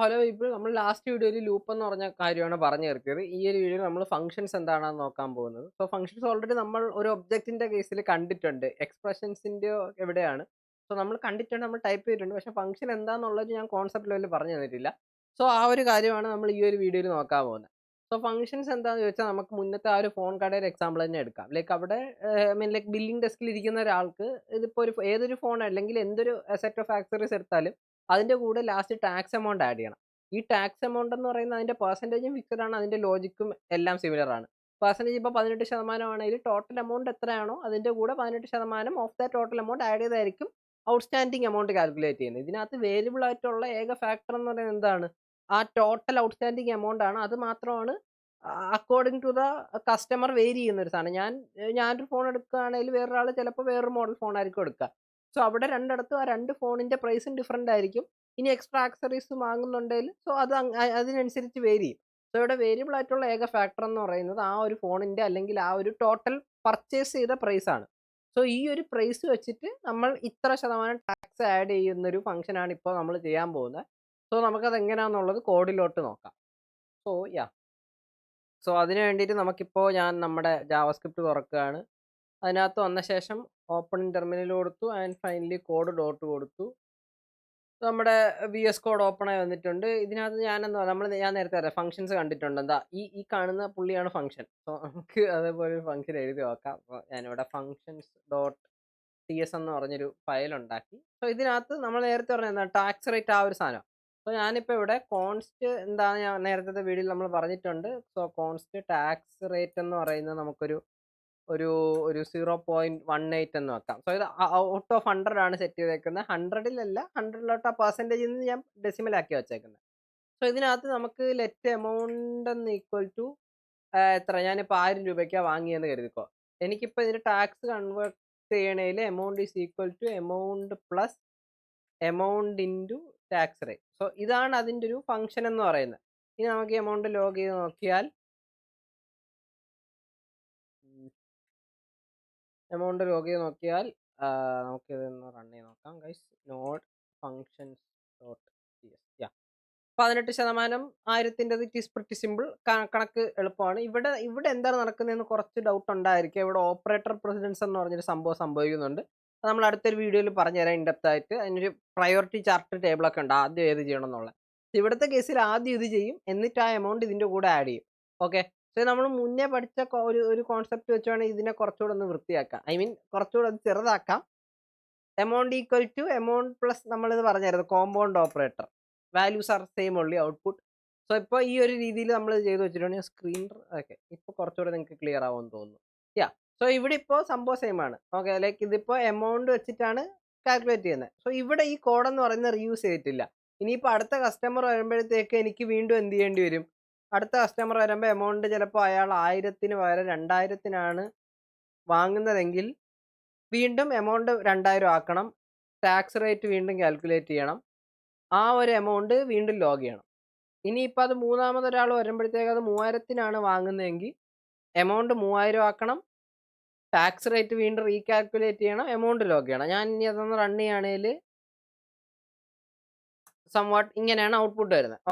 Hello ഇപ്പോൾ നമ്മൾ last വീഡിയോയിൽ ലൂപ്പ് എന്ന് പറഞ്ഞ കാര്യമാണ് പറഞ്ഞു തീർത്തത്. ഈ ഒരു വീഡിയോയിൽ നമ്മൾ ഫംഗ്ഷൻസ് എന്താണെന്ന് നോക്കാൻ പോകുന്നത്. ഫംഗ്ഷൻസ് ഓൾറെഡി നമ്മൾ ഒരു ഒബ്ജക്റ്റിന്റെ കേസിൽ കണ്ടിട്ടുണ്ട്. എക്സ്പ്രഷൻസിന്റെയോ എവിടെയാണ്. നമ്മൾ കണ്ടിട്ടുണ്ട്, നമ്മൾ ടൈപ്പ് ചെയ്തിട്ടുണ്ട്. പക്ഷേ ഫംഗ്ഷൻ എന്താണെന്നുള്ളത് ഞാൻ കോൺസെപ്റ്റ് ലെവലിൽ പറഞ്ഞു തന്നിട്ടില്ല. ആ ഒരു കാര്യമാണ് നമ്മൾ ഈ ഒരു വീഡിയോയിൽ നോക്കാൻ പോകുന്നത്. ഫംഗ്ഷൻസ് എന്താണെന്ന് ചോദിച്ചാൽ നമുക്ക് മുന്നത്തെ ആ ഒരു ഫോൺ കടയുടെ എക്സാമ്പിൾ തന്നെ എടുക്കാം. ലൈക്ക് അവിടെ ലൈക്ക് ബില്ലിംഗ് ഡെസ്കിൽ ഇരിക്കുന്ന ഒരാൾക്ക് ഇതിപ്പോൾ ഏതൊരു ഫോൺ അല്ലെങ്കിൽ എന്തൊരു സെറ്റ് ഓഫ് ആക്സറീസ് എടുത്താലും അതിന്റെ കൂടെ ലാസ്റ്റ് ടാക്സ് എമൗണ്ട് ആഡ് ചെയ്യണം. ഈ ടാക്സ് എമൗണ്ട് എന്ന് പറയുന്നത് അതിന്റെ പെർസെന്റേജും ഫിക്സഡ് ആണ്. അതിന്റെ ലോജിക്കും എല്ലാം സിമിലർ ആണ്. പെർസെന്റേജ് ഇപ്പോൾ 18% ആണെങ്കിൽ ടോട്ടൽ എമൗണ്ട് എത്രയാണോ അതിന്റെ കൂടെ 18% of the total amount add ചെയ്തായിരിക്കും ഔട്ട്സ്റ്റാൻഡിംഗ് എമൗണ്ട് കാൽക്കുലേറ്റ് ചെയ്യുന്നത്. ഇതിനകത്ത് വേരിയബിൾ ആയിട്ടുള്ള ഏക ഫാക്ടർ എന്ന് പറയുന്നത് എന്താണ്? ആ ടോട്ടൽ ഔട്ട്സ്റ്റാൻഡിംഗ് എമൗണ്ട് ആണ്. അത് മാത്രമാണ് according to the customer vary ചെയ്യുന്ന ഒരു സാധനം. ഞാനൊരു ഫോൺ എടുക്കുകയാണെങ്കിൽ വേറൊരാൾ ചിലപ്പോൾ വേറൊരു മോഡൽ ഫോൺ ആയിരിക്കും എടുക്കുക. അവിടെ രണ്ടിടത്തും ആ 2 ഫോണിന്റെ പ്രൈസും ഡിഫറന്റ് ആയിരിക്കും. ഇനി എക്സ്ട്രാ ആക്സസറീസ് വാങ്ങുന്നുണ്ടെങ്കിൽ അത് അതിനനുസരിച്ച് വേരി ചെയ്യും. ഇവിടെ വേരിയബിൾ ആയിട്ടുള്ള ഏക ഫാക്ടർ എന്ന് പറയുന്നത് ആ ഒരു ഫോണിന്റെ അല്ലെങ്കിൽ ആ ഒരു ടോട്ടൽ പർച്ചേസ് ചെയ്ത പ്രൈസ് ആണ്. ഈ ഒരു പ്രൈസ് വെച്ചിട്ട് നമ്മൾ ഇത്ര ശതമാനം ടാക്സ് ആഡ് ചെയ്യുന്ന ഒരു ഫംഗ്ഷൻ ആണ് ഇപ്പോൾ നമ്മൾ ചെയ്യാൻ പോകുന്നത്. നമുക്കത് എങ്ങനെയാണെന്നുള്ളത് കോഡിലോട്ട് നോക്കാം. യാ അതിന് വേണ്ടിയിട്ട് നമുക്കിപ്പോൾ ഞാൻ നമ്മുടെ ജാവാസ്ക്രിപ്റ്റ് തുറക്കുകയാണ്. അതിനകത്ത് വന്ന ശേഷം ഓപ്പൺ ടെർമിനൽ കൊടുത്തു ആൻഡ് ഫൈനലി കോഡ് ഡോട്ട് കൊടുത്തു. നമ്മുടെ VS കോഡ് ഓപ്പൺ ആയി വന്നിട്ടുണ്ട്. ഇതിനകത്ത് ഞാൻ നേരത്തെ പറയാം ഫംഗ്ഷൻസ് കണ്ടിട്ടുണ്ട്. എന്താ ഈ കാണുന്ന പുള്ളിയാണ് ഫംഗ്ഷൻ. നമുക്ക് അതേപോലെ ഒരു ഫംഗ്ഷൻ എഴുതി നോക്കാം. ഞാനിവിടെ ഫംഗ്ഷൻസ് ഡോട്ട് TS എന്ന് പറഞ്ഞൊരു ഫയൽ ഉണ്ടാക്കി. ഇതിനകത്ത് നമ്മൾ നേരത്തെ പറഞ്ഞ എന്താ ടാക്സ് റേറ്റ് ആ ഒരു സാധനം. ഞാനിപ്പോൾ ഇവിടെ കോൺസ്റ്റ് എന്താണ് ഞാൻ നേരത്തെ വീഡിയോയിൽ നമ്മൾ പറഞ്ഞിട്ടുണ്ട്. കോൺസ്റ്റ് ടാക്സ് റേറ്റ് എന്ന് പറയുന്നത് നമുക്കൊരു ഒരു ഒരു 0.18 എന്ന് വെക്കാം. ഇത് ഔട്ട് ഓഫ് 100 ആണ് സെറ്റ് ചെയ്തേക്കുന്നത്. 100-ലല്ല, 100-ലോട്ട് ആ പെർസെൻറ്റേജിൽ നിന്ന് ഞാൻ ഡെസിമൽ ആക്കി വെച്ചേക്കുന്നത്. ഇതിനകത്ത് നമുക്ക് ലെറ്റ് എമൗണ്ട് എന്ന് ഈക്വൽ ടു എത്ര, ഞാനിപ്പോൾ 1000 രൂപയ്ക്കാണ് വാങ്ങിയെന്ന് കരുതിക്കോ. എനിക്കിപ്പോൾ ഇതിന് ടാക്സ് കൺവേർട്ട് ചെയ്യണേൽ amount is equal to amount plus amount into tax rate. ഇതാണ് അതിൻ്റെ ഒരു ഫംഗ്ഷൻ എന്ന് പറയുന്നത്. ഇനി നമുക്ക് എമൗണ്ട് ലോഗ് ചെയ്ത് നോക്കിയാൽ നമുക്കിതൊന്ന് റൺ ചെയ്ത് നോക്കാം ഗൈസ്. നോഡ് ഫങ്ഷൻസ് ഡോട്ട് യാ 18% 1000-ൻ്റെത് ഇറ്റ് ഈസ് പ്രിറ്റി സിമ്പിൾ. കണക്ക് എളുപ്പമാണ്. ഇവിടെ എന്താണ് നടക്കുന്നതെന്ന് കുറച്ച് ഡൗട്ട് ഉണ്ടായിരിക്കും. ഇവിടെ ഓപ്പറേറ്റർ പ്രസിഡൻസ് എന്ന് പറഞ്ഞൊരു സംഭവം സംഭവിക്കുന്നുണ്ട്. അത് നമ്മൾ അടുത്തൊരു വീഡിയോയിൽ പറഞ്ഞുതരാം ഇൻഡെപ്ത് ആയിട്ട്. അതിനൊരു പ്രയോറിറ്റി ചാർട്ട് ടേബിളൊക്കെ ഉണ്ട്, ആദ്യം ഏത് ചെയ്യണം എന്നുള്ളത്. ഇവിടുത്തെ കേസിൽ ആദ്യം ഇത് ചെയ്യും, എന്നിട്ട് ആ എമൗണ്ട് ഇതിൻ്റെ കൂടെ ആഡ് ചെയ്യും. ഓക്കെ, നമ്മൾ മുന്നേ പഠിച്ച ഒരു കോൺസെപ്റ്റ് വെച്ചാണ് ഇതിനെ കുറച്ചുകൂടെ ഒന്ന് വൃത്തിയാക്കാം. കുറച്ചുകൂടെ ഒന്ന് ചെറുതാക്കാം. Amount equal to amount plus നമ്മളിത് പറഞ്ഞായിരുന്നു compound operator. Values are same only output. ഇപ്പോൾ ഈ ഒരു രീതിയിൽ നമ്മൾ ചെയ്ത് വെച്ചിട്ടുണ്ടെങ്കിൽ സ്ക്രീൻ ഓക്കെ ഇപ്പോൾ കുറച്ചുകൂടെ നിങ്ങൾക്ക് ക്ലിയർ ആവുമെന്ന് തോന്നുന്നു. ഇവിടെ ഇപ്പോൾ സംഭവം സെയിം ആണ്. ഓക്കെ, ലൈക്ക് ഇതിപ്പോൾ എമൗണ്ട് വെച്ചിട്ടാണ് കാൽക്കുലേറ്റ് ചെയ്യുന്നത്. ഇവിടെ ഈ കോഡെന്ന് പറയുന്നത് റീയൂസ് ചെയ്തിട്ടില്ല. ഇനിയിപ്പോൾ അടുത്ത കസ്റ്റമർ വരുമ്പോഴത്തേക്ക് എനിക്ക് വീണ്ടും എന്ത് ചെയ്യേണ്ടി വരും? അടുത്ത കസ്റ്റമർ വരുമ്പോൾ എമൗണ്ട് ചിലപ്പോൾ അയാൾ 1000-ന് പകരം 2000-നാണ് വാങ്ങുന്നതെങ്കിൽ വീണ്ടും എമൗണ്ട് 2000 ആക്കണം. ടാക്സ് റേറ്റ് വീണ്ടും കാൽക്കുലേറ്റ് ചെയ്യണം. ആ ഒരു എമൗണ്ട് വീണ്ടും ലോഗ് ചെയ്യണം. ഇനിയിപ്പോൾ അത് മൂന്നാമതൊരാൾ വരുമ്പോഴത്തേക്ക് അത് 3000-നാണ് വാങ്ങുന്നതെങ്കിൽ എമൗണ്ട് 3000 ആക്കണം. ടാക്സ് റേറ്റ് വീണ്ടും റീകാൽക്കുലേറ്റ് ചെയ്യണം. എമൗണ്ട് ലോഗ് ചെയ്യണം. ഞാൻ ഇനി അതൊന്ന് റൺ ചെയ്യുകയാണെങ്കിൽ സംവാട്ട് ഇങ്ങനെയാണ് ഔട്ട്പുട്ട് വരുന്നത്.